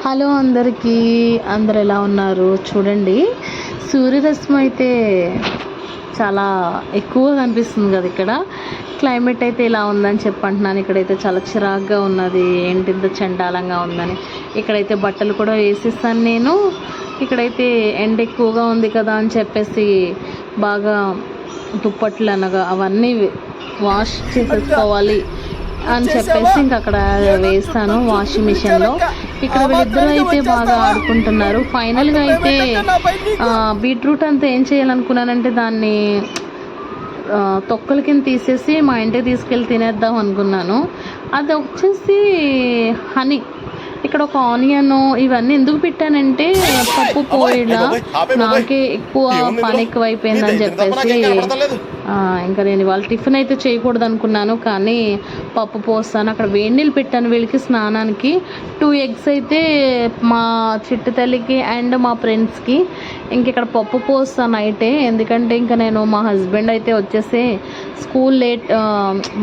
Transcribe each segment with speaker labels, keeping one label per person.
Speaker 1: Hello అందరికీ, అందరు ఎలా ఉన్నారు? చూడండి, సూర్యరశ్మి అయితే చాలా ఎక్కువగా కనిపిస్తుంది కదా. ఇక్కడ క్లైమేట్ అయితే ఇలా ఉందని చెప్పంటున్నాను. ఇక్కడైతే చాలా చిరాగ్గా ఉన్నది, ఏంటి ఇంత చండాలంగా ఉందని. ఇక్కడైతే బట్టలు కూడా వేసేసాను నేను. ఇక్కడైతే ఎండ ఎక్కువగా ఉంది కదా అని చెప్పేసి బాగా దుప్పట్లు అనగా అవన్నీ వాష్ చేసేసుకోవాలి అని చెప్పేసి ఇంక అక్కడ వేస్తాను వాషింగ్ మిషన్లో. ఇక్కడ వీళ్ళిద్దరూ అయితే బాగా ఆడుకుంటున్నారు. ఫైనల్గా అయితే బీట్రూట్ అంతా ఏం చేయాలనుకున్నానంటే దాన్ని తొక్కల కింద తీసేసి మా ఇంటికి తీసుకెళ్ళి తినేద్దాం అనుకున్నాను. అది వచ్చేసి హనీ. ఇక్కడ ఒక ఆనియన్ ఇవన్నీ ఎందుకు పెట్టానంటే పప్పు పోయిలా నాకే ఎక్కువ పని ఎక్కువైపోయిందని చెప్పేసి ఇంకా నేను ఇవాళ టిఫిన్ అయితే చేయకూడదు అనుకున్నాను, కానీ పప్పు పోస్తాను. అక్కడ వేడి నీళ్ళు పెట్టాను వీళ్ళకి స్నానానికి. 2 eggs అయితే మా చిట్టు తల్లికి అండ్ మా ఫ్రెండ్స్కి. ఇంక ఇక్కడ పప్పు పోస్తాను నైటే, ఎందుకంటే ఇంకా నేను మా హస్బెండ్ అయితే వచ్చేసి స్కూల్ లేట్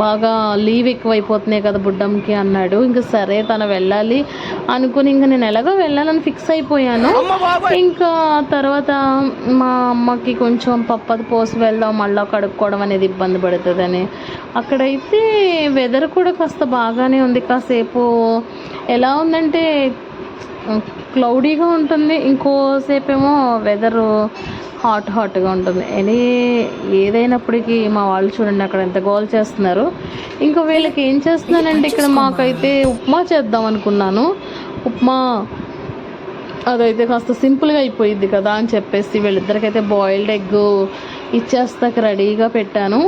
Speaker 1: బాగా లీవ్ ఎక్కువైపోతున్నాయి కదా బుడ్డంకి అన్నాడు. ఇంకా సరే తను వెళ్ళాలి అనుకుని ఇంకా నేను ఎలాగో వెళ్ళాలని ఫిక్స్ అయిపోయాను. ఇంకా తర్వాత మా అమ్మకి కొంచెం పప్పు పోసి వెళ్దాం, మళ్ళీ కడుక్కోవడం అనేది ఇబ్బంది పడుతుందని. అక్కడైతే వెదర్ కూడా కాస్త బాగానే ఉంది. కాసేపు ఎలా ఉందంటే క్లౌడీగా ఉంటుంది, ఇంకోసేపు ఏమో వెదరు హాట్గా ఉంటుంది. ఏదైనప్పటికీ మా వాళ్ళు చూడండి అక్కడ ఎంత గోల్ చేస్తున్నారు. ఇంకా వీళ్ళకి ఏం చేస్తున్నానంటే ఇక్కడ మాకైతే ఉప్మా చేద్దాం అనుకున్నాను. ఉప్మా అదైతే కాస్త సింపుల్గా అయిపోయింది కదా అని చెప్పేసి వీళ్ళిద్దరికైతే బాయిల్డ్ ఎగ్ ఇచ్చేస్తాక రెడీగా పెట్టాను.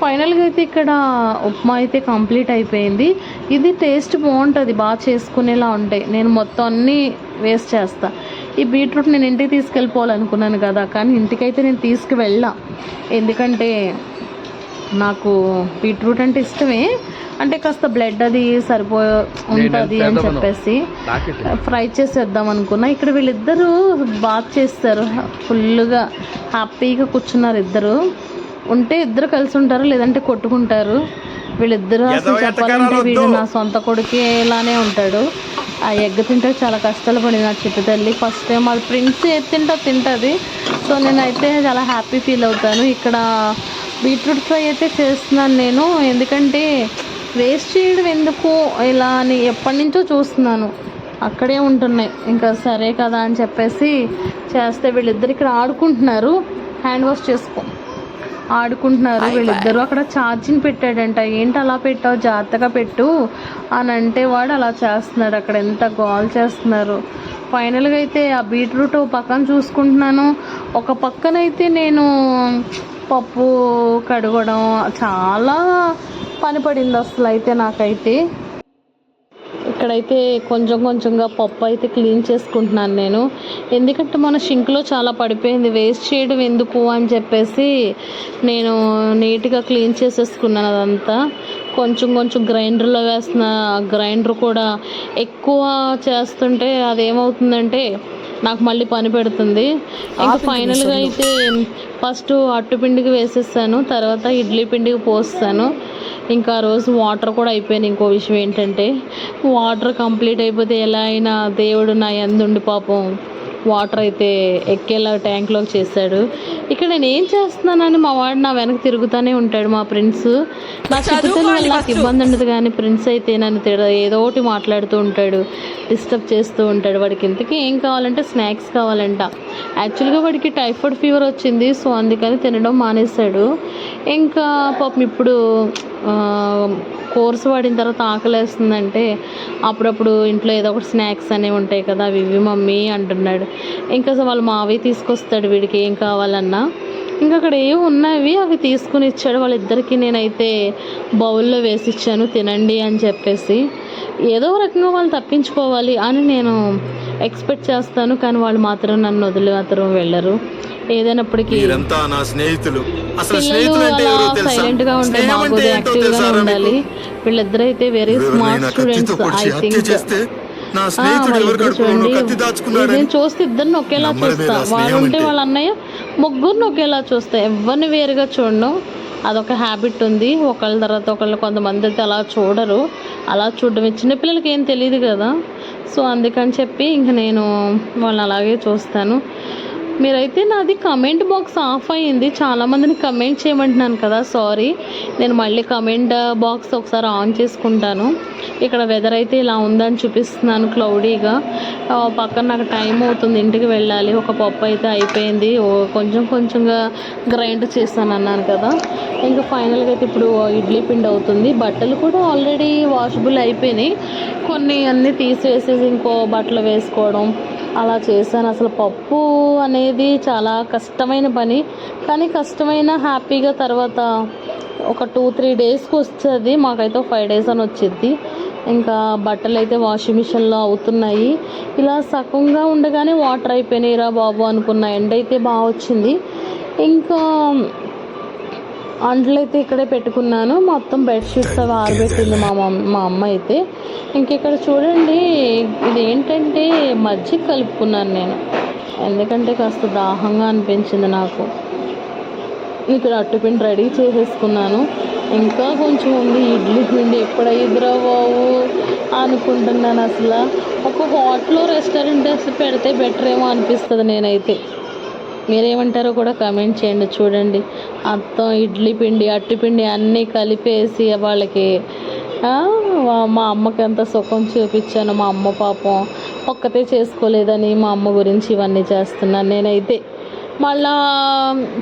Speaker 1: ఫైనల్గా అయితే ఇక్కడ ఉప్మా అయితే కంప్లీట్ అయిపోయింది. ఇది టేస్ట్ బాగుంటుంది, బాగా చేసుకునేలా ఉంటాయి. నేను మొత్తం అన్నీ వేస్ట్ చేస్తాను. ఈ బీట్రూట్ నేను ఇంటికి తీసుకెళ్ళిపోవాలనుకున్నాను కదా, కానీ ఇంటికైతే నేను తీసుకువెళ్ళా. ఎందుకంటే నాకు బీట్రూట్ అంటే ఇష్టమే, అంటే కాస్త బ్లడ్ అది ఉంటుంది అని చెప్పేసి ఫ్రై చేసేద్దాం అనుకున్నా. ఇక్కడ వీళ్ళిద్దరూ బాగా చేస్తారు, ఫుల్గా హ్యాపీగా కూర్చున్నారు. ఇద్దరు ఉంటే ఇద్దరు కలిసి ఉంటారు, లేదంటే కొట్టుకుంటారు. వీళ్ళిద్దరూ అసలు చెప్పాలంటే వీడు నా సొంత కొడుకే ఇలానే ఉంటాడు. ఆ ఎగ్ తింటే చాలా కష్టాలు పడింది నా చిట్టు తల్లి. ఫస్ట్ టైం అది ప్రిన్స్ తింటుంది. సో నేనైతే చాలా హ్యాపీ ఫీల్ అవుతాను. ఇక్కడ బీట్రూట్ ఫ్రై అయితే చేస్తున్నాను నేను, ఎందుకంటే వేస్ట్ చేయడం ఎందుకు ఇలా అని ఎప్పటి నుంచో చూస్తున్నాను. అక్కడే ఉంటున్నాయి, ఇంకా సరే కదా అని చెప్పేసి చేస్తే వీళ్ళిద్దరు ఇక్కడ ఆడుకుంటున్నారు. హ్యాండ్ వాష్ చేసుకో ఆడుకుంటున్నారు వీళ్ళిద్దరు. అక్కడ ఛార్జింగ్ పెట్టాడంట. ఏంటి అలా పెట్టావు, జాగ్రత్తగా పెట్టు అని అంటే వాడు అలా చేస్తున్నాడు. అక్కడ ఎంత గోల్ చేస్తున్నారు. ఫైనల్గా అయితే ఆ బీట్రూట్ పక్కన చూసుకుంటున్నాను, ఒక పక్కనైతే నేను పప్పు కడగడం చాలా పని పడింది అసలు అయితే నాకైతే. ఇక్కడైతే కొంచెంగా పప్పు అయితే క్లీన్ చేసుకుంటున్నాను నేను, ఎందుకంటే మన షింక్లో చాలా పడిపోయింది, వేస్ట్ చేయడం ఎందుకు అని చెప్పేసి నేను నీట్గా క్లీన్ చేసేసుకున్నాను. అదంతా కొంచెం గ్రైండర్లో వేస్తున్న. గ్రైండర్ కూడా ఎక్కువ చేస్తుంటే అదేమవుతుందంటే నాకు మళ్ళీ పని పెడుతుంది. ఇంకా ఫైనల్గా అయితే ఫస్ట్ అట్టుపిండికి వేసేసాను, తర్వాత ఇడ్లీ పిండికి పోస్తాను. ఇంకా ఆ రోజు వాటర్ కూడా అయిపోయింది. ఇంకో విషయం ఏంటంటే వాటర్ కంప్లీట్ అయిపోతే ఎలా అయినా దేవుడు నా యందుండి పాపం వాటర్ అయితే ఎక్కేలా ట్యాంక్లోకి చేశాడు. ఇక్కడ నేను ఏం చేస్తున్నానని మా వాడు నా వెనక తిరుగుతూనే ఉంటాడు. మా ఫ్రెండ్స్ నా చిట్టుతల్లి వల్ల నాకు ఇబ్బంది ఉండదు, కానీ ఫ్రెండ్స్ అయితే నన్ను ఏదో ఒకటి మాట్లాడుతూ ఉంటాడు, డిస్టర్బ్ చేస్తూ ఉంటాడు. వాడికి ఇంతకీ ఏం కావాలంటే స్నాక్స్ కావాలంట. యాక్చువల్గా వాడికి టైఫాయిడ్ ఫీవర్ వచ్చింది, సో అందుకని తినడం మానేశాడు. ఇంకా పాపం ఇప్పుడు కోర్సు వాడిన తర్వాత ఆకలేస్తుందంటే అప్పుడప్పుడు ఇంట్లో ఏదో ఒకటి స్నాక్స్ అనేవి ఉంటాయి కదా, అవి ఇవి మమ్మీ అంటున్నాడు. ఇంకా వాళ్ళ మావి తీసుకొస్తాడు వీడికి ఏం కావాలన్నా. ఇంకా అక్కడ ఏమి ఉన్నవి అవి తీసుకుని ఇచ్చాడు వాళ్ళిద్దరికీ. నేనైతే బౌల్లో వేసి ఇచ్చాను, తినండి అని చెప్పేసి. ఏదో రకంగా వాళ్ళు తప్పించుకోవాలి అని నేను ఎక్స్పెక్ట్ చేస్తాను, కానీ వాళ్ళు మాత్రం నన్ను వదిలి మాత్రం వెళ్ళరు. ఏదైనప్పటికీ సైలెంట్గా ఉంటే బాగోదు, యాక్టివ్గా ఉండాలి. వీళ్ళిద్దరు అయితే very smart students I think. చూడండి, నేను చూస్తే ఇద్దరిని ఒకేలా చూస్తా. వాడు ఉంటే వాళ్ళ అన్నయ్య ముగ్గురిని ఒకేలా చూస్తా, ఎవరిని వేరుగా చూడను. అదొక హ్యాబిట్ ఉంది. ఒకళ్ళ తర్వాత ఒకళ్ళు కొంతమంది అయితే అలా చూడరు. అలా చూడడమే, చిన్నపిల్లలకి ఏం తెలియదు కదా. సో అందుకని చెప్పి ఇంక నేను వాళ్ళని అలాగే చూస్తాను. మీరైతే నాది కమెంట్ బాక్స్ ఆఫ్ అయ్యింది, చాలామందిని కమెంట్ చేయమంటున్నాను కదా, సారీ. నేను మళ్ళీ కమెంట్ బాక్స్ ఒకసారి ఆన్ చేసుకుంటాను. ఇక్కడ వెదర్ అయితే ఇలా ఉందని చూపిస్తున్నాను, క్లౌడీగా. పక్కన నాకు టైం అవుతుంది, ఇంటికి వెళ్ళాలి. ఒక పప్పు అయితే అయిపోయింది, కొంచెం కొంచెంగా గ్రైండ్ చేస్తాను అన్నాను కదా. ఇంకా ఫైనల్గా అయితే ఇప్పుడు ఇడ్లీ పిండి అవుతుంది. బట్టలు కూడా ఆల్రెడీ వాషబుల్ అయిపోయినాయి, కొన్ని అన్నీ తీసివేసేసి ఇంకో బట్టలు వేసుకోవడం అలా చేశాను. అసలు పప్పు అనేది చాలా కష్టమైన పని, కానీ కష్టమైన హ్యాపీగా తర్వాత ఒక 2-3 డేస్కి వస్తుంది. మాకైతే 5 డేస్ అని వచ్చింది. ఇంకా బట్టలు అయితే వాషింగ్ మిషన్లో అవుతున్నాయి. ఇలా సగంగా ఉండగానే వాటర్ అయిపోయినాయి రా బాబు అనుకున్న. ఎండ అయితే బాగా వచ్చింది. ఇంకా అంట్లు అయితే ఇక్కడే పెట్టుకున్నాను. మొత్తం బెడ్షీట్స్ అవి ఆరబెట్టింది మా అమ్మ అయితే. ఇంకెక్కడ చూడండి, ఇది ఏంటంటే మజ్జిగ కలుపుకున్నాను నేను, ఎందుకంటే కాస్త దాహంగా అనిపించింది నాకు. ఇక్కడ అట్టుపిండి రెడీ చేసేసుకున్నాను. ఇంకా కొంచెం ఉంది ఇడ్లీ పిండి, ఎప్పుడైద్రా బాబు అనుకుంటున్నాను. అసలు ఒక హోటల్లో రెస్టారెంట్ పెడితే బెటర్ ఏమో అనిపిస్తుంది నేనైతే. మీరేమంటారో కూడా కామెంట్ చేయండి. చూడండి, మొత్తం ఇడ్లీ పిండి అట్టుపిండి అన్నీ కలిపేసి వాళ్ళకి మా అమ్మకి ఎంత సుఖం చూపించాను. మా అమ్మ పాపం ఒక్కతే చేసుకోలేదని మా అమ్మ గురించి ఇవన్నీ చేస్తున్నాను నేనైతే. మళ్ళా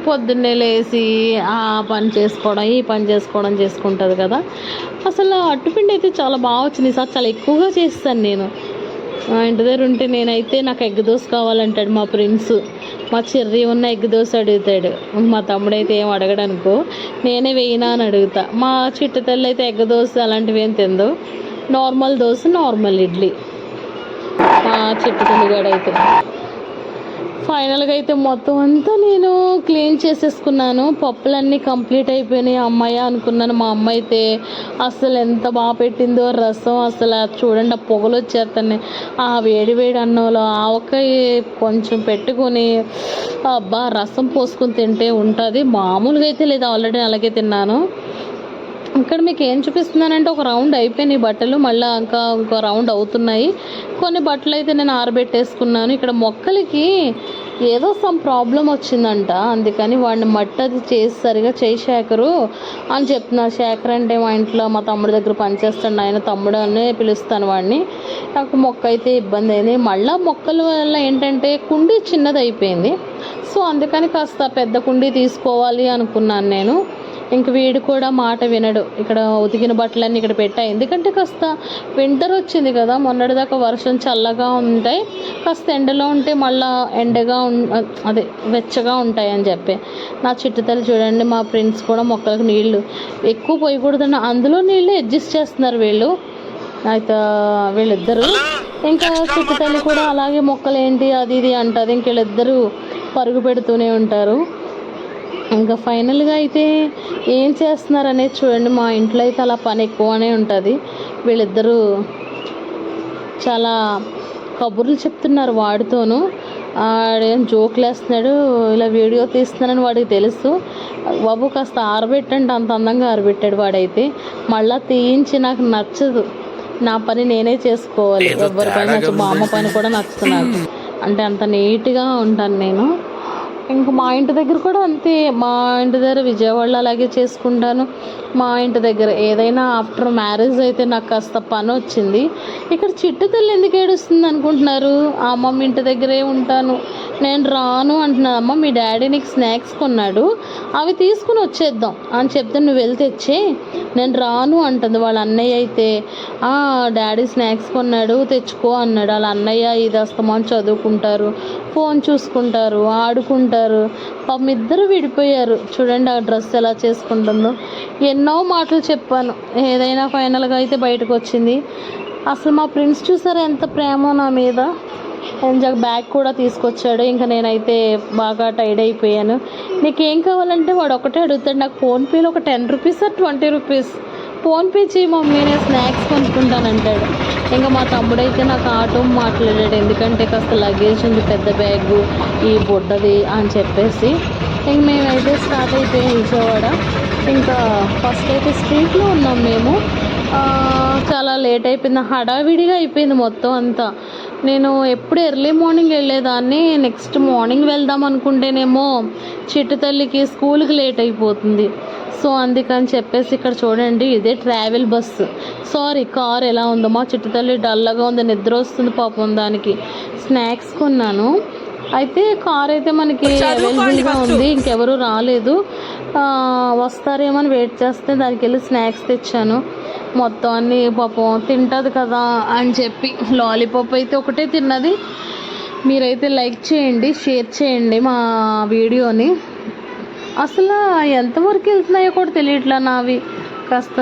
Speaker 1: పొద్దున్నే లేచి ఆ పని చేసుకోవడం ఈ పని చేసుకోవడం చేసుకుంటుంది కదా. అసలు అట్టుపిండి అయితే చాలా బాగా వచ్చింది. సార్ చాలా ఎక్కువగా చేస్తాను నేను. మా ఇంటి దగ్గర ఉంటే నేనైతే నాకు ఎగ్ దోశ కావాలంటాడు మా ప్రిన్స్. మా చెర్రీ ఉన్న ఎగ్ దోశ అడుగుతాడు. మా తమ్ముడైతే ఏం అడగడు అనుకో, నేనే వేయినా అని అడుగుతా. మా చిట్టు తల్లి అయితే ఎగ్ దోశ అలాంటివి ఏం తిందో, నార్మల్ దోశ నార్మల్ ఇడ్లీ మా చిట్టు తల్లిగాడైతే. ఫైనల్గా అయితే మొత్తం అంతా నేను క్లీన్ చేసేసుకున్నాను. పప్పులన్నీ కంప్లీట్ అయిపోయినాయి. అమ్మాయి అనుకున్నాను. మా అమ్మ అయితే అసలు ఎంత బాగా పెట్టిందో రసం. అసలు చూడండి, ఆ పొగలు వచ్చేస్తాయి. ఆ వేడి వేడి అన్నంలో ఆవకాయ కొంచెం పెట్టుకొని అబ్బా రసం పోసుకొని తింటే ఉంటుంది. మామూలుగా అయితే లేదు, ఆల్రెడీ అలాగే తిన్నాను. ఇక్కడ మీకు ఏం చూపిస్తున్నానంటే ఒక రౌండ్ అయిపోయినాయి బట్టలు, మళ్ళీ ఇంకో రౌండ్ అవుతున్నాయి. కొన్ని బట్టలు అయితే నేను ఆరబెట్టేసుకున్నాను. ఇక్కడ మొక్కలకి ఏదో సమ్ ప్రాబ్లం వచ్చిందంట, అందుకని వాడిని మట్టి అది చేసి సరిగా చేయి శేఖరు అని చెప్తున్నారు. శేఖర్ అంటే మా ఇంట్లో మా తమ్ముడి దగ్గర పనిచేస్తాడు, ఆయన తమ్ముడు అనే పిలుస్తాను వాడిని. నాకు మొక్క అయితే ఇబ్బంది అయింది. మళ్ళీ మొక్కల వల్ల ఏంటంటే కుండీ చిన్నది అయిపోయింది. సో అందుకని కాస్త పెద్ద కుండీ తీసుకోవాలి అనుకున్నాను నేను. ఇంక వీడు కూడా మాట వినడు. ఇక్కడ ఉతికిన బట్టలన్నీ ఇక్కడ పెట్టా, ఎందుకంటే కాస్త వింటర్ వచ్చింది కదా, మొన్నటిదాకా వర్షం చల్లగా ఉంటాయి, కాస్త ఎండలో ఉంటే మళ్ళీ అదే వెచ్చగా ఉంటాయి అని చెప్పి. నా చిట్టుతల్లి చూడండి, మా ఫ్రెండ్స్ కూడా మొక్కలకు నీళ్లు ఎక్కువ పోయకూడదని అందులో నీళ్ళు అడ్జస్ట్ చేస్తున్నారు వీళ్ళు అయితే వీళ్ళిద్దరూ. ఇంకా చిట్టుతల్లి కూడా అలాగే మొక్కలు ఏంటి అది ఇది అంటుంది. ఇంక వీళ్ళిద్దరూ పరుగు పెడుతూనే ఉంటారు. ఇంకా ఫైనల్గా అయితే ఏం చేస్తున్నారు అనేది చూడండి. మా ఇంట్లో అయితే అలా పని ఎక్కువనే ఉంటుంది. వీళ్ళిద్దరూ చాలా కబుర్లు చెప్తున్నారు వాడితోనూ. ఆడేం జోకులు వేస్తున్నాడు, ఇలా వీడియో తీస్తున్నానని వాడికి తెలుసు. బాబు కాస్త ఆరబెట్టండి, అంత అందంగా ఆరబెట్టాడు వాడైతే. మళ్ళీ తీయించి నాకు నచ్చదు, నా పని నేనే చేసుకోవాలి. ఎవరిపైన నచ్చదు. మా అమ్మ పని కూడా నచ్చదు నాకు, అంటే అంత నీట్గా ఉంటాను నేను. ఇంకా మా ఇంటి దగ్గర కూడా అంతే. మా ఇంటి దగ్గర విజయవాడలో అలాగే చేసుకుంటాను. మా ఇంటి దగ్గర ఏదైనా ఆఫ్టర్ మ్యారేజ్ అయితే నాకు కాస్త పని వచ్చింది. ఇక్కడ చిట్టు తల్లి ఎందుకు ఏడుస్తుంది అనుకుంటున్నారు? అమ్మమ్మ ఇంటి దగ్గరే ఉంటాను, నేను రాను అంటున్నాను. అమ్మ మీ డాడీ నీకు స్నాక్స్ కొన్నాడు, అవి తీసుకుని వచ్చేద్దాం అని చెప్తే నువ్వు వెళ్ళి తెచ్చే, నేను రాను అంటుంది. వాళ్ళ అన్నయ్య అయితే డాడీ స్నాక్స్ కొన్నాడు తెచ్చుకో అన్నాడు. వాళ్ళ అన్నయ్య ఇది అస్తమానం చదువుకుంటారు, ఫోన్ చూసుకుంటారు, ఆడుకుంటారు. పాపం ఇద్దరు విడిపోయారు. చూడండి ఆ డ్రెస్ ఎలా చేసుకుంటుందో. ఎన్నో మాటలు చెప్పాను, ఏదైనా ఫైనల్గా అయితే బయటకు వచ్చింది. అసలు మా ఫ్రెండ్స్ చూసారా ఎంత ప్రేమో నా మీద. బ్యాగ్ కూడా తీసుకొచ్చాడు. ఇంకా నేనైతే బాగా టైర్డ్ అయిపోయాను. నీకేం కావాలంటే వాడు ఒకటే అడుగుతాడు, నాకు ఫోన్పేలో ఒక 10 రూపీస్ 20 రూపీస్ ఫోన్పే చేయి మమ్మీ, నేను స్నాక్స్ కొనుక్కుంటానంటాడు. ఇంకా మా తమ్ముడైతే నాకు ఆటో మాట్లాడాడు, ఎందుకంటే కాస్త లగేజ్ ఉంది, పెద్ద బ్యాగు ఈ బుడ్డది అని చెప్పేసి. ఇంక మేమైతే స్టార్ట్ అయిపోయాం విజయవాడ. ఇంకా ఫస్ట్ అయితే స్ట్రీట్లో ఉన్నాం మేము. చాలా లేట్ అయిపోయింది, హడావిడిగా అయిపోయింది మొత్తం అంతా. నేను ఎప్పుడు ఎర్లీ మార్నింగ్ వెళ్ళేదాన్ని, నెక్స్ట్ మార్నింగ్ వెళ్దాం అనుకుంటేనేమో చిట్టు తల్లికి స్కూల్కి లేట్ అయిపోతుంది. సో అందుకని చెప్పేసి ఇక్కడ చూడండి, ఇదే ట్రావెల్ బస్సు, సారీ కార్ ఎలా ఉందో. మా చిట్టు తల్లి డల్గా ఉంది, నిద్ర వస్తుంది పాపం, దానికి స్నాక్స్ కొన్నాను. అయితే కార్ అయితే మనకి అవైలబుల్గా ఉంది, ఇంకెవరు రాలేదు, వస్తారేమో అని వెయిట్ చేస్తే దానికి వెళ్ళి స్నాక్స్ తెచ్చాను. మొత్తం అన్నీ పాపం తింటుంది కదా అని చెప్పి లాలీపాప్ అయితే ఒకటే తిన్నది. మీరైతే లైక్ చేయండి, షేర్ చేయండి మా వీడియోని. అసలు ఎంతవరకు వెళ్తున్నాయో కూడా తెలియట్లా నావి. కాస్త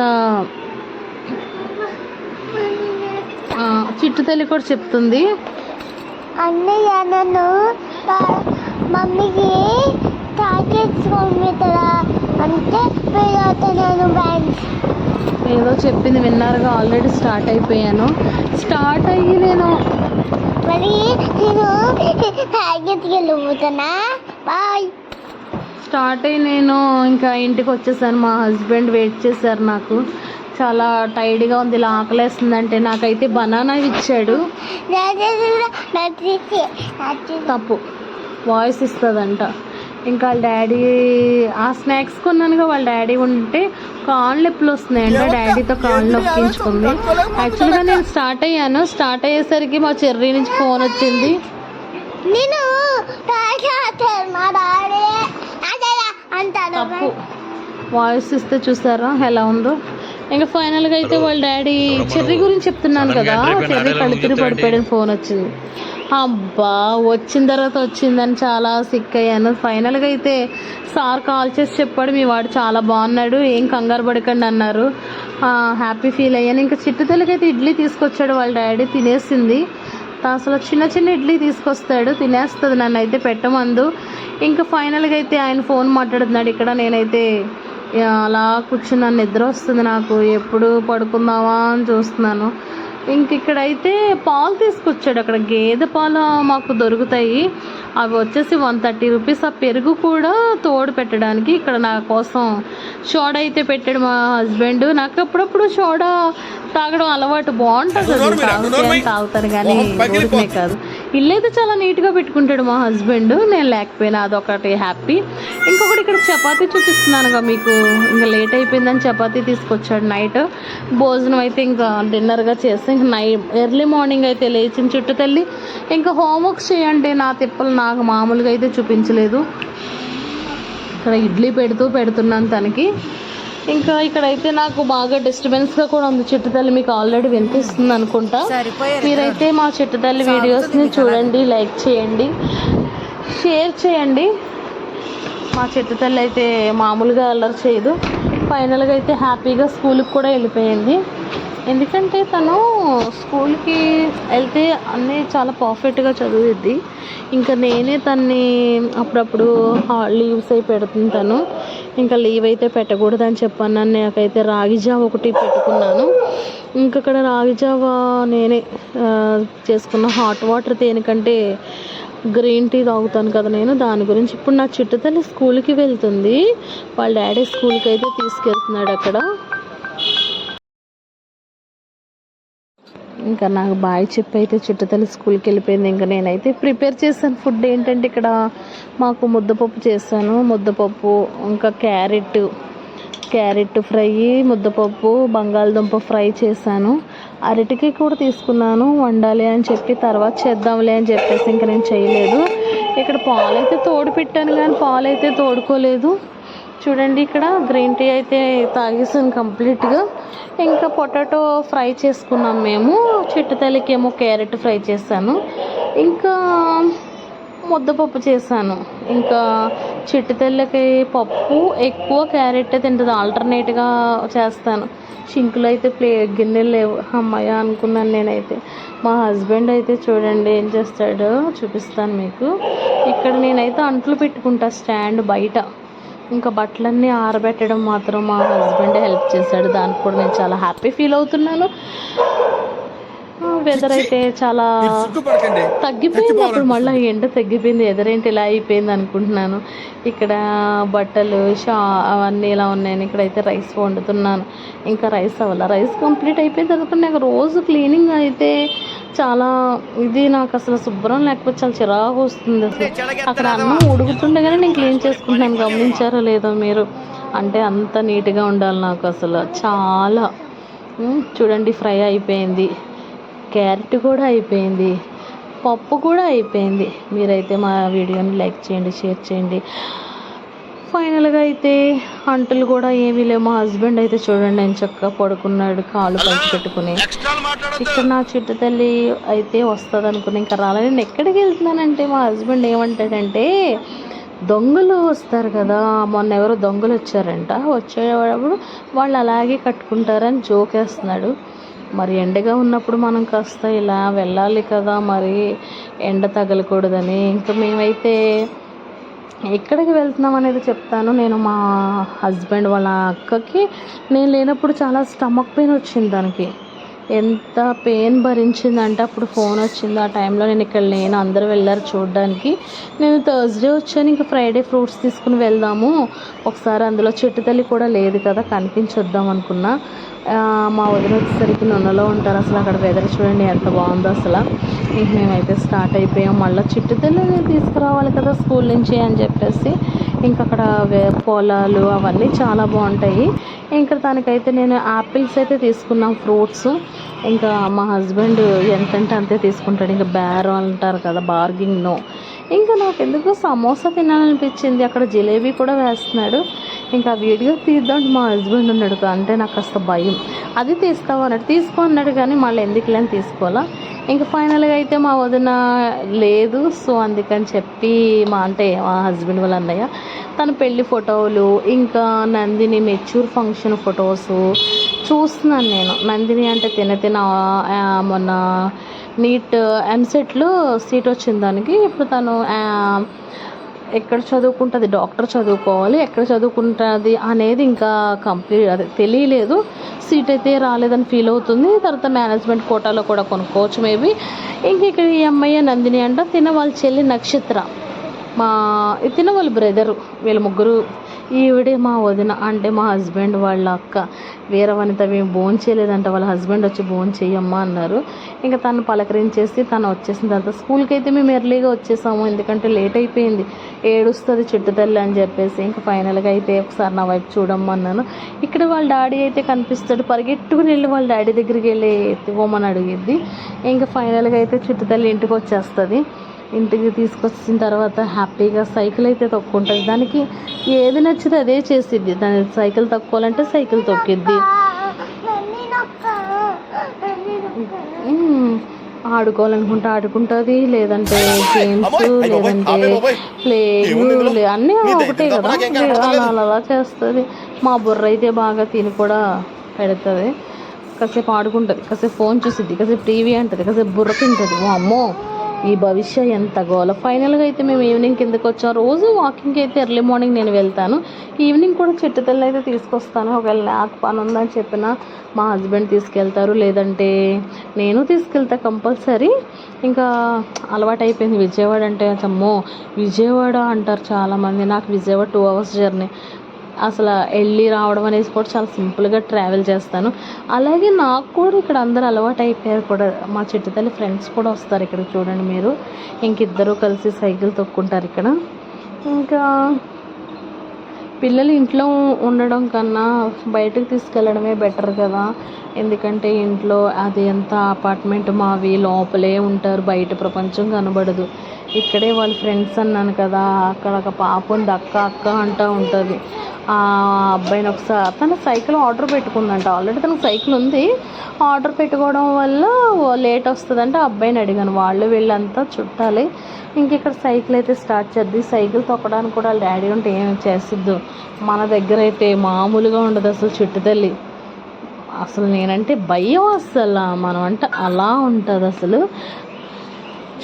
Speaker 1: చిట్టు తల్లి కూడా చెప్తుంది,
Speaker 2: అన్నయ్య నన్ను మమ్మీకి టాకెట్స్ పంపిస్తారా అంటే నేను బ్యాంక్
Speaker 1: ఏదో చెప్పింది విన్నారుగా. ఆల్రెడీ స్టార్ట్ అయిపోయాను. స్టార్ట్ అయ్యి నేను
Speaker 2: మరి నేను టాకెట్కి వెళ్ళిపోతున్నా. బాయ్.
Speaker 1: స్టార్ట్ అయ్యి నేను ఇంకా ఇంటికి వచ్చేసాను. మా హస్బెండ్ వెయిట్ చేశారు నాకు. చాలా టైర్డ్గా ఉంది, ఇలా ఆకలేస్తుందంటే నాకైతే బనానా ఇచ్చాడు. తప్పు వాయిస్ ఇస్తుందంట. ఇంకా వాళ్ళ డాడీ ఆ స్నాక్స్ కొన్నానుగా, వాళ్ళ డాడీ ఉంటే కాళ్ళు నొప్పులు వస్తున్నాయంట, డాడీతో కాళ్ళు నొప్పించుకుంది. యాక్చువల్గా నేను స్టార్ట్ అయ్యాను, స్టార్ట్ అయ్యేసరికి మా చెర్రీ నుంచి ఫోన్ వచ్చింది.
Speaker 2: నేను
Speaker 1: తప్పు వాయిస్ ఇస్తే చూసారా ఎలా ఉందో. ఇంకా ఫైనల్గా అయితే వాళ్ళ డాడీ చెర్రీ గురించి చెప్తున్నాను కదా, చెర్రీ కళ్ళుతిరి పడిపోయాడని ఫోన్ వచ్చింది. అబ్బా వచ్చిన తర్వాత వచ్చిందని చాలా సిక్ అయ్యాను. ఫైనల్గా అయితే సార్ కాల్ చేసి చెప్పాడు, మీ వాడు చాలా బాగున్నాడు, ఏం కంగారు పడకండి అన్నారు. హ్యాపీ ఫీల్ అయ్యాను. ఇంకా చిట్టు తల్లికి అయితే ఇడ్లీ తీసుకొచ్చాడు వాళ్ళ డాడీ, తినేసింది. అసలు చిన్న చిన్న ఇడ్లీ తీసుకొస్తాడు, తినేస్తుంది, నన్ను అయితే పెట్టమందు. ఇంకా ఫైనల్గా అయితే ఆయన ఫోన్ మాట్లాడుతున్నాడు ఇక్కడ. నేనైతే అలా కూర్చున్నాను, నిద్ర వస్తుంది నాకు, ఎప్పుడు పడుకుందామా అని చూస్తున్నాను. ఇంక ఇక్కడైతే పాలు తీసుకొచ్చాడు, అక్కడ గేదె పాలు మాకు దొరుకుతాయి, అవి వచ్చేసి 130 రూపీస్. ఆ పెరుగు కూడా తోడు పెట్టడానికి ఇక్కడ నా కోసం సోడా అయితే పెట్టాడు మా హస్బెండ్. నాకు అప్పుడప్పుడు సోడా తాగడం అలవాటు, బాగుంటుంది అది, తాగుతాను కానీ ఊరికనే కాదు. ఇల్లైతే చాలా నీట్గా పెట్టుకుంటాడు మా హస్బెండ్, నేను లేకపోయినా అదొకటి హ్యాపీ. ఇంకొకటి ఇక్కడ చపాతీ చూపిస్తున్నానుగా మీకు, ఇంకా లేట్ అయిపోయిందని చపాతీ తీసుకొచ్చాడు. నైట్ భోజనం అయితే ఇంకా డిన్నర్గా చేస్తే ఇంకా ఎర్లీ మార్నింగ్ అయితే లేచిన చుట్టూ తల్లి ఇంకా హోంవర్క్స్ చేయండి. నా తిప్పలు నాకు మామూలుగా అయితే చూపించలేదు. ఇక్కడ ఇడ్లీ పెడుతున్నాను తనకి. ఇంకా ఇక్కడైతే నాకు బాగా డిస్టర్బెన్స్గా కూడా ఉంది. చిట్టు తల్లి మీకు ఆల్రెడీ వినిపిస్తుంది అనుకుంటా. మీరైతే మా చిట్టు తల్లి వీడియోస్ని చూడండి, లైక్ చేయండి, షేర్ చేయండి. మా చిట్టు తల్లి అయితే మామూలుగా అల్లరి చేయదు. ఫైనల్గా అయితే హ్యాపీగా స్కూల్కి కూడా వెళ్ళిపోయింది. ఎందుకంటే తను స్కూల్కి వెళ్తే అన్నీ చాలా పర్ఫెక్ట్గా చదువుద్ది. ఇంకా నేనే తన్ని అప్పుడప్పుడు లీవ్స్ అయి పెడుతుంటాను. ఇంకా లీవ్ అయితే పెట్టకూడదని చెప్పాను. నాకైతే రాగి జావ ఒకటి పెట్టుకున్నాను. ఇంకక్కడ రాగి జావ నేనే చేసుకున్న. హాట్ వాటర్ దేనికంటే గ్రీన్ టీ తాగుతాను కదా నేను, దాని గురించి. ఇప్పుడు నా చిట్టు తల్లి స్కూల్కి వెళ్తుంది, వాళ్ళ డాడీ స్కూల్కి అయితే తీసుకెళ్తున్నాడు అక్కడ. ఇంకా నాకు బాయ్ చెప్పి అయితే చిట్టు తల్లి స్కూల్కి వెళ్ళిపోయింది. ఇంకా నేనైతే ప్రిపేర్ చేశాను ఫుడ్. ఏంటంటే ఇక్కడ మాకు ముద్దపప్పు చేశాను, ముద్దపప్పు ఇంకా క్యారెట్ ఫ్రై, ముద్దపప్పు, బంగాళదుంప ఫ్రై చేశాను. అరటికాయ కూడా తీసుకున్నాను, వండాలి అని చెప్పి, తర్వాత చేద్దాంలే అని చెప్పేసి ఇంకా నేను చేయలేదు. ఇక్కడ పాలైతే తోడు పెట్టాను కానీ పాలైతే తోడుకోలేదు. చూడండి ఇక్కడ గ్రీన్ టీ అయితే తాగేసాను కంప్లీట్గా. ఇంకా పొటాటో ఫ్రై చేసుకున్నాం మేము. చిట్టు తల్లికి ఏమో క్యారెట్ ఫ్రై చేశాను, ఇంకా ముద్దపప్పు చేశాను. ఇంకా చిట్టు తల్లికి పప్పు ఎక్కువ, క్యారెట్ తింటుంది, ఆల్టర్నేట్గా చేస్తాను. సింకులో అయితే గిన్నెలు లేవు, అమ్మాయి అనుకున్నాను నేనైతే. మా హస్బెండ్ అయితే చూడండి ఏం చేస్తాడో చూపిస్తాను మీకు. ఇక్కడ నేనైతే అంట్లు పెట్టుకుంటా స్టాండ్ బయట. ఇంకా బట్టలన్నీ ఆరబెట్టడం మాత్రం మా హస్బెండ్ హెల్ప్ చేశాడు, దానికి కూడా నేను చాలా హ్యాపీ ఫీల్ అవుతున్నాను. వెదర్ అయితే చాలా తగ్గిపోయింది. అప్పుడు మళ్ళీ ఎండ తగ్గిపోయింది, ఎదరేంటి ఇలా అయిపోయింది అనుకుంటున్నాను. ఇక్కడ బట్టలు అవన్నీ ఇలా ఉన్నాయని ఇక్కడైతే రైస్ వండుతున్నాను. ఇంకా రైస్ అవ్వాలి, రైస్ కంప్లీట్ అయిపోయిన తర్వాత నాకు రోజు క్లీనింగ్ అయితే చాలా ఇది, నాకు అసలు శుభ్రం లేకపోతే చాలా చిరాకు వస్తుంది. అసలు అక్కడ అన్నం ఉడుకుతుండగానే నేను క్లీన్ చేసుకుంటున్నాను, గమనించారో లేదో మీరు. అంటే అంత నీట్గా ఉండాలి నాకు అసలు చాలా. చూడండి, ఫ్రై అయిపోయింది, క్యారెట్ కూడా అయిపోయింది, పప్పు కూడా అయిపోయింది. మీరైతే మా వీడియోని లైక్ చేయండి, షేర్ చేయండి. ఫైనల్గా అయితే అంటులు కూడా ఏమీ లేవు. మా హస్బెండ్ అయితే చూడండి ఆయన చక్కగా పడుకున్నాడు, కాళ్ళు పైకి పెట్టుకుని. ఇక్కడ నా చిట్టు తల్లి అయితే వస్తుంది అనుకుని ఇంకా రాలేదు. నేను ఎక్కడికి వెళ్తున్నానంటే మా హస్బెండ్ ఏమంటాడంటే, దొంగలు వస్తారు కదా, మొన్న ఎవరో దొంగలు వచ్చారంట, వచ్చేటప్పుడు వాళ్ళు అలాగే కట్టుకుంటారని జోకేస్తున్నాడు. మరి ఎండగా ఉన్నప్పుడు మనం కాస్త ఇలా వెళ్ళాలి కదా, మరి ఎండ తగలకూడదని. ఇంకా మేమైతే ఎక్కడికి వెళ్తున్నాం అనేది చెప్తాను. నేను మా హస్బెండ్ వాళ్ళ అక్కకి నేను లేనప్పుడు చాలా స్టమక్ పెయిన్ వచ్చింది. దానికి ఎంత పెయిన్ భరించిందంటే అప్పుడు ఫోన్ వచ్చింది. ఆ టైంలో నేను ఇక్కడ లేను, అందరూ వెళ్ళారు చూడడానికి. నేను థర్స్డే వచ్చాను, ఇంకా ఫ్రైడే ఫ్రూట్స్ తీసుకుని వెళ్దాము ఒకసారి, అందులో చెట్టు తల్లి కూడా లేదు కదా, కనిపించొద్దాం అనుకున్నా. మా వదిన వచ్చేసరికి నొన్నలో ఉంటారు. అసలు అక్కడ వెదర్ చూడండి ఎంత బాగుందో అసలు. ఇంక మేమైతే స్టార్ట్ అయిపోయాం. మళ్ళీ చిట్టు తల్లిని తీసుకురావాలి కదా స్కూల్ నుంచి అని చెప్పేసి ఇంక అక్కడ పొలాలు అవన్నీ చాలా బాగుంటాయి. ఇంకా దానికైతే నేను యాపిల్స్ అయితే తీసుకున్నాం, ఫ్రూట్స్. ఇంకా మా హస్బెండ్ ఎంతంటే అంతే తీసుకుంటాడు, ఇంకా బేరం అంటారు కదా, బార్గింగ్ నో. ఇంకా నాకు ఎందుకు సమోసా తినాలనిపించింది, అక్కడ జిలేబీ కూడా వేస్తున్నాడు. ఇంకా వీడియో తీద్దాం మా హస్బెండ్ ఉన్నాడు, అంటే నాకు కాస్త భయం. అది తీస్తావు అన్నాడు, తీసుకో అన్నాడు, కానీ మళ్ళీ ఎందుకులే అని తీసుకోవాలా. ఇంకా ఫైనల్గా అయితే మా వదిన లేదు, సో అందుకని చెప్పి మా హస్బెండ్ వాళ్ళ అన్నయ్య తన పెళ్లి ఫోటోలు, ఇంకా నందిని మెచ్యూర్ ఫంక్షన్ ఫొటోస్ చూస్తున్నాను నేను. నందిని అంటే తిన మొన్న నీట్ ఎంసెట్లో సీట్ వచ్చింది దానికి. ఇప్పుడు తను ఎక్కడ చదువుకుంటుంది, డాక్టర్ చదువుకోవాలి, ఎక్కడ చదువుకుంటుంది అనేది ఇంకా కంప్లీట్ అదే తెలియలేదు. సీట్ అయితే రాలేదని ఫీల్ అవుతుంది. తర్వాత మేనేజ్మెంట్ కోటాలో కూడా కొనుక్కోవచ్చు మేబీ. ఇంక ఇక్కడ ఈ అమ్మాయి నందిని అంట, తిన వాళ్ళ చెల్లి నక్షత్ర, తిన వాళ్ళ బ్రదరు, వీళ్ళ ముగ్గురు. ఈవిడే మా వదిన, అంటే మా హస్బెండ్ వాళ్ళ అక్క. వేరే వనిత మేము భోజనం చేయలేదంట, వాళ్ళ హస్బెండ్ వచ్చి భోజనం చెయ్యమ్మా అన్నారు. ఇంకా తను పలకరించేసి తను వచ్చేసిన తర్వాత స్కూల్కి అయితే మేము ఎర్లీగా వచ్చేసాము, ఎందుకంటే లేట్ అయిపోయింది, ఏడుస్తుంది చిట్టు తల్లి అని చెప్పేసి. ఇంకా ఫైనల్గా అయితే ఒకసారి నా వైపు చూడమ్మన్నాను. ఇక్కడ వాళ్ళ డాడీ అయితే కనిపిస్తాడు, పరిగెట్టుకుని వెళ్ళి వాళ్ళ డాడీ దగ్గరికి వెళ్ళి ఎత్తుకోమని అడిగిద్ది. ఇంకా ఫైనల్గా అయితే చిట్టు తల్లి ఇంటికి వచ్చేస్తుంది. ఇంటికి తీసుకొచ్చిన తర్వాత హ్యాపీగా సైకిల్ అయితే తొక్కుంటుంది. దానికి ఏది నచ్చితే అదే చేసిద్ది. దాని సైకిల్ తొక్కాలంటే సైకిల్ తొక్కిద్ది, ఆడుకోవాలనుకుంటే ఆడుకుంటుంది, లేదంటే గేమ్స్, లేదంటే ప్లేయింగ్, అన్నీ ఒకటే కదా, అలా చేస్తుంది. మా బుర్ర అయితే బాగా తిని కూడా పెడుతుంది. కాసేపు ఆడుకుంటుంది, కాసేపు ఫోన్ చూసిద్ది, కాసేపు టీవీ అంటుంది, కాసేపు బుర్ర తింటుంది. అమ్మో ఈ భవిష్య ఎంత గోల. ఫైనల్గా అయితే మేము ఈవినింగ్ కిందకి వచ్చాం. రోజు వాకింగ్కి అయితే ఎర్లీ మార్నింగ్ నేను వెళ్తాను, ఈవినింగ్ కూడా చెట్టు తల్లి అయితే తీసుకొస్తాను. ఒకవేళ నాకు పని ఉందని చెప్పిన మా హస్బెండ్ తీసుకెళ్తారు, లేదంటే నేను తీసుకెళ్తా కంపల్సరీ. ఇంకా అలవాటు అయిపోయింది. విజయవాడ అంటే అమ్మో విజయవాడ అంటారు చాలామంది, నాకు విజయవాడ 2 hours జర్నీ. అసలు వెళ్ళి రావడం అనేది కూడా చాలా సింపుల్గా ట్రావెల్ చేస్తాను. అలాగే నాకు కూడా ఇక్కడ అందరూ అలవాటు అయిపోయారు కూడా. మా చిట్టు తల్లి ఫ్రెండ్స్ కూడా వస్తారు ఇక్కడ చూడండి మీరు. ఇంకిద్దరూ కలిసి సైకిల్ తొక్కుంటారు ఇక్కడ. ఇంకా పిల్లలు ఇంట్లో ఉండడం కన్నా బయటకు తీసుకెళ్ళడమే బెటర్ కదా, ఎందుకంటే ఇంట్లో అది ఎంత అపార్ట్మెంట్ మావి, లోపలే ఉంటారు, బయట ప్రపంచం కనబడదు. ఇక్కడే వాళ్ళ ఫ్రెండ్స్ అన్నాను కదా, అక్కడ ఒక పాప ఉంది, అక్క అంటూ ఉంటుంది. ఆ అబ్బాయిని ఒకసారి తన సైకిల్ ఆర్డర్ పెట్టుకుందంట, ఆల్రెడీ తనకు సైకిల్ ఉంది, ఆర్డర్ పెట్టుకోవడం వల్ల లేట్ వస్తుందంటే ఆ అబ్బాయిని అడిగాను. వాళ్ళు వీళ్ళంతా చుట్టాలి. ఇంక ఇక్కడ సైకిల్ అయితే స్టార్ట్ చేద్ది. సైకిల్ తొక్కడానికి కూడా వాళ్ళ డాడీ ఉంటే ఏం చేసిద్దు. మన దగ్గర అయితే మామూలుగా ఉండదు అసలు చిట్టు తల్లి. అసలు నేనంటే భయం, అసలు మనం అంటే అలా ఉంటుంది అసలు.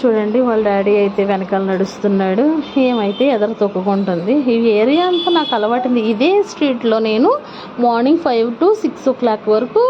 Speaker 1: చూడండి వాళ్ళ డాడీ అయితే వెనకాల నడుస్తున్నాడు, ఏమైతే ఎదురు తొక్కుకుంటుంది. ఈ ఏరియా అంతా నాకు అలవాటుంది. ఇదే స్ట్రీట్లో నేను మార్నింగ్ 5 to 6 o'clock వరకు